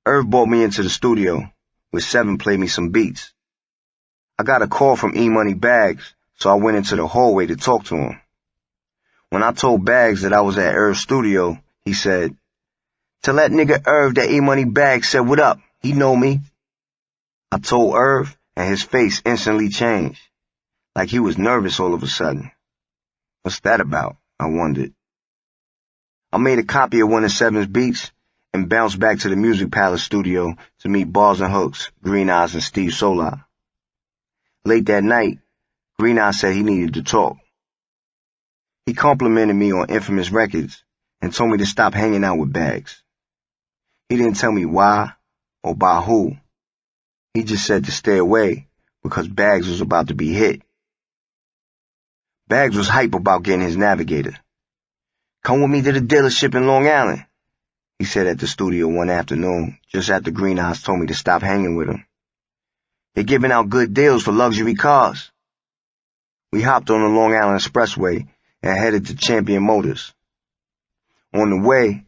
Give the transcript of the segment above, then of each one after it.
Irv brought me into the studio, where Seven played me some beats. I got a call from E-Money Bags, so I went into the hallway to talk to him. When I told Bags that I was at Irv's studio, he said, "Tell that nigga Irv that E-Money Bags said what up. He know me." I told Irv, and his face instantly changed, like he was nervous all of a sudden. What's that about? I wondered. I made a copy of one of Seven's beats and bounced back to the Music Palace studio to meet Bars and Hooks, Green Eyes, and Steve Solar. Late that night, Green Eyes said he needed to talk. He complimented me on Infamous Records and told me to stop hanging out with Bags. He didn't tell me why or by who. He just said to stay away because Bags was about to be hit. Bags was hype about getting his Navigator. "Come with me to the dealership in Long Island," he said at the studio one afternoon, just after Green Eyes told me to stop hanging with him. "They're giving out good deals for luxury cars." We hopped on the Long Island Expressway and headed to Champion Motors. On the way,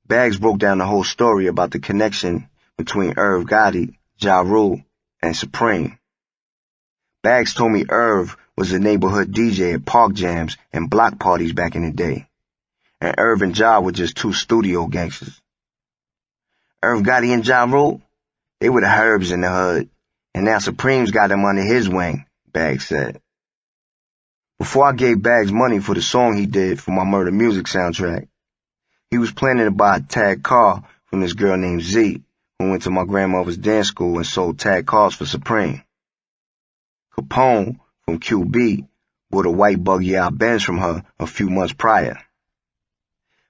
Bags broke down the whole story about the connection between Irv Gotti, Ja Rule, and Supreme. Bags told me Irv was a neighborhood DJ at park jams and block parties back in the day, and Irv and Ja were just two studio gangsters. Irv Gotti and Ja Rule, they were the herbs in the hood, and now Supreme's got them under his wing, Bags said. Before I gave Bags money for the song he did for my Murder Music soundtrack, he was planning to buy a tag car from this girl named Z, who went to my grandmother's dance school and sold tag cars for Supreme. Capone from QB bought a white buggy-out Benz from her a few months prior.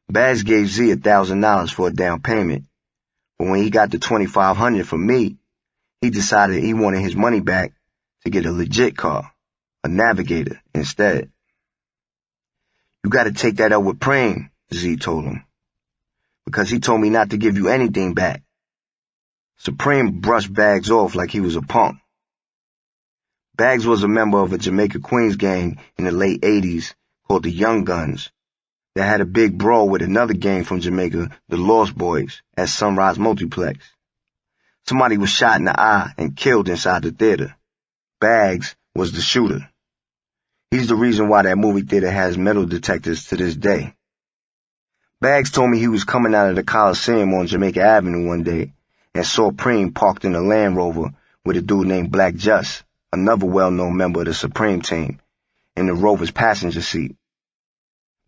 Bags gave Z $1,000 for a down payment, but when he got the $2,500 from me, he decided he wanted his money back to get a legit car, a Navigator, instead. "You gotta take that up with Preem," Z told him, "because he told me not to give you anything back." Supreme brushed Bags off like he was a punk. Bags was a member of a Jamaica Queens gang in the late 80s called the Young Guns that had a big brawl with another gang from Jamaica, the Lost Boys, at Sunrise Multiplex. Somebody was shot in the eye and killed inside the theater. Bags was the shooter. He's the reason why that movie theater has metal detectors to this day. Bags told me he was coming out of the Coliseum on Jamaica Avenue one day and saw Preem parked in a Land Rover with a dude named Black Just, another well-known member of the Supreme team, in the Rover's passenger seat.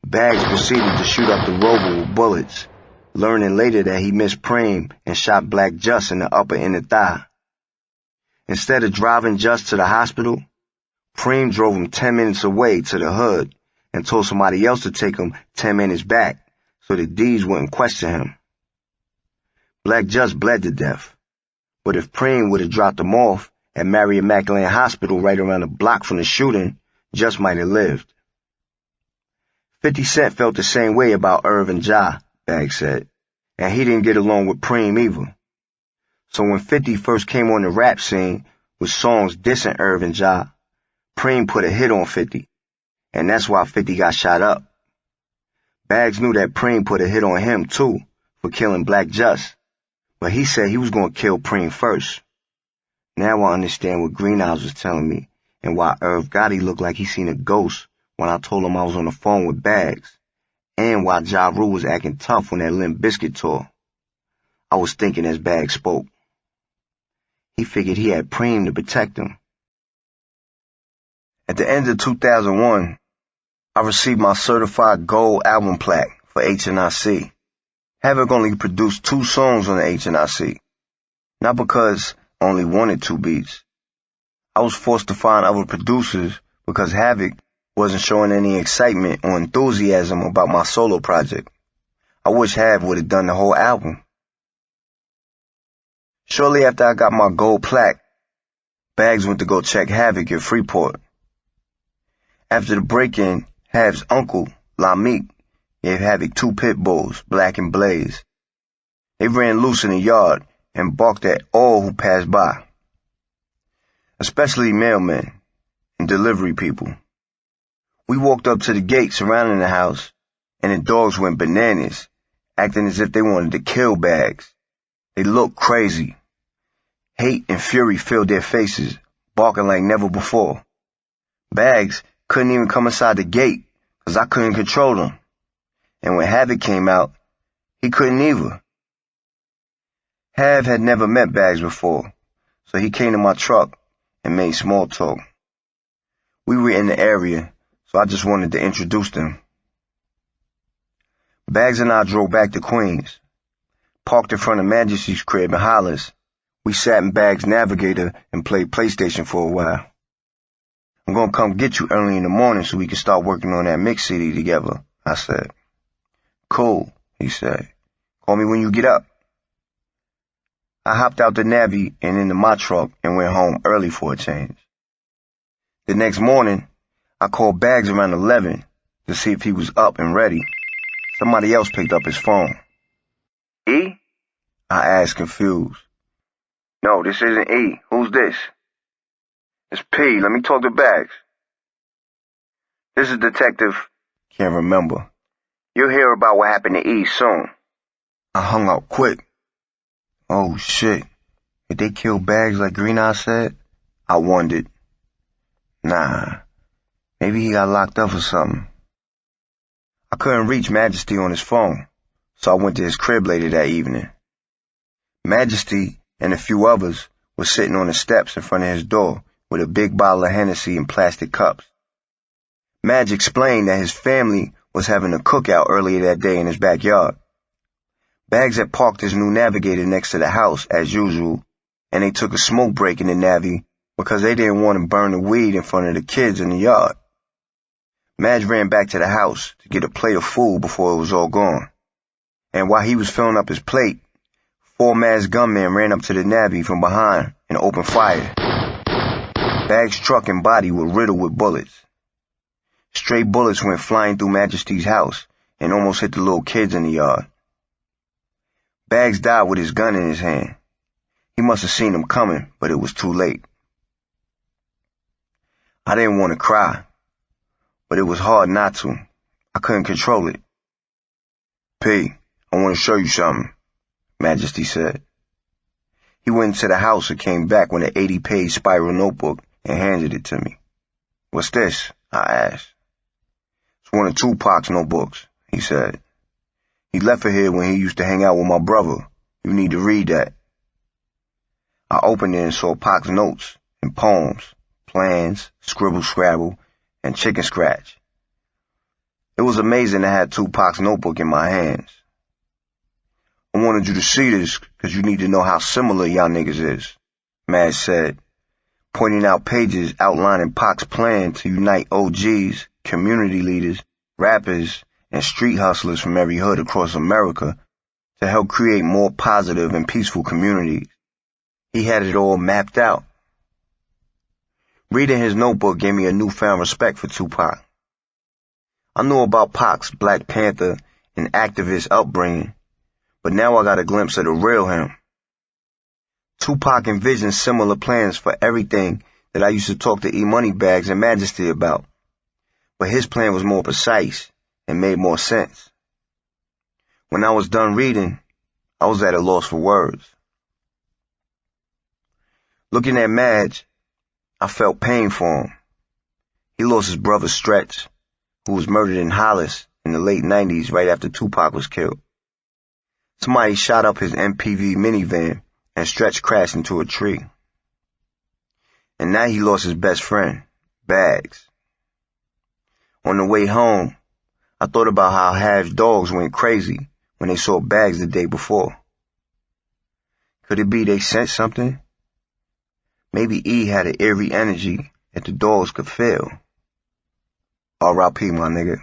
Bags proceeded to shoot up the Rover with bullets, learning later that he missed Preem and shot Black Just in the upper inner thigh. Instead of driving Just to the hospital, Preem drove him 10 minutes away to the hood and told somebody else to take him 10 minutes back so the D's wouldn't question him. Black Just bled to death, but if Preem would have dropped him off at Marion McLean Hospital right around the block from the shooting, Just might have lived. 50 Cent felt the same way about Irv and Ja, Bags said, and he didn't get along with Preem either. So when 50 first came on the rap scene with songs dissing Irv and Ja, Preem put a hit on 50, and that's why 50 got shot up. Bags knew that Preem put a hit on him too for killing Black Just, but he said he was going to kill Preem first. Now I understand what Green Eyes was telling me and why Irv Gotti looked like he seen a ghost when I told him I was on the phone with Bags, and why Ja Rule was acting tough on that Limp Bizkit tour. I was thinking as Bags spoke. He figured he had Preem to protect him. At the end of 2001, I received my certified gold album plaque for HNIC. Havoc only produced 2 songs on the HNIC, not because I only wanted 2 beats. I was forced to find other producers because Havoc wasn't showing any excitement or enthusiasm about my solo project. I wish Hav would have done the whole album. Shortly after I got my gold plaque, Bags went to go check Havoc in Freeport. After the break-in, Hav's uncle, Lamik, gave Havoc 2 pit bulls, Black and Blaze. They ran loose in the yard and barked at all who passed by, especially mailmen and delivery people. We walked up to the gate surrounding the house, and the dogs went bananas, acting as if they wanted to kill Bags. They looked crazy. Hate and fury filled their faces, barking like never before. Bags couldn't even come inside the gate because I couldn't control them. And when Havoc came out, he couldn't either. Hav had never met Bags before, so he came to my truck and made small talk. We were in the area, so I just wanted to introduce them. Bags and I drove back to Queens, parked in front of Majesty's crib in Hollis. We sat in Bags' Navigator and played PlayStation for a while. I'm gonna come get you early in the morning so we can start working on that mix CD together, I said. Cool, he said. Call me when you get up. I hopped out the Navi and into my truck and went home early for a change. The next morning, I called Bags around 11 to see if he was up and ready. Somebody else picked up his phone. E? I asked, confused. No, this isn't E. Who's this? It's P. Let me talk to Bags. This is Detective... Can't remember. You'll hear about what happened to E soon. I hung up quick. Oh, shit. Did they kill Bags like Green Eye said? I wondered. Nah. Maybe he got locked up or something. I couldn't reach Majesty on his phone, so I went to his crib later that evening. Majesty and a few others were sitting on the steps in front of his door with a big bottle of Hennessy in plastic cups. Madge explained that his family was having a cookout earlier that day in his backyard. Bags had parked his new Navigator next to the house, as usual, and they took a smoke break in the Navi because they didn't want to burn the weed in front of the kids in the yard. Madge ran back to the house to get a plate of food before it was all gone. And while he was filling up his plate, 4 masked gunmen ran up to the Navi from behind and opened fire. Bags' truck and body were riddled with bullets. Stray bullets went flying through Majesty's house and almost hit the little kids in the yard. Bags died with his gun in his hand. He must have seen them coming, but it was too late. I didn't want to cry, but it was hard not to. I couldn't control it. P, I want to show you something, Majesty said. He went into the house and came back with an 80-page spiral notebook and handed it to me. What's this? I asked. It's one of Tupac's notebooks, he said. He left it here when he used to hang out with my brother. You need to read that. I opened it and saw Pac's notes and poems, plans, scribble-scrabble, and chicken scratch. It was amazing to have Tupac's notebook in my hands. I wanted you to see this because you need to know how similar y'all niggas is, Madge said, pointing out pages outlining Pac's plan to unite OGs, community leaders, rappers, and street hustlers from every hood across America to help create more positive and peaceful communities. He had it all mapped out. Reading his notebook gave me a newfound respect for Tupac. I knew about Pac's Black Panther and activist upbringing, but now I got a glimpse of the real him. Tupac envisioned similar plans for everything that I used to talk to E-Money Bags and Majesty about, but his plan was more precise and made more sense. When I was done reading, I was at a loss for words. Looking at Madge, I felt pain for him. He lost his brother Stretch, who was murdered in Hollis in the late 90s right after Tupac was killed. Somebody shot up his MPV minivan and Stretch crashed into a tree. And now he lost his best friend, Bags. On the way home, I thought about how Hav's dogs went crazy when they saw Bags the day before. Could it be they sensed something? Maybe E had an eerie energy that the dogs could feel. R.I.P. my nigga.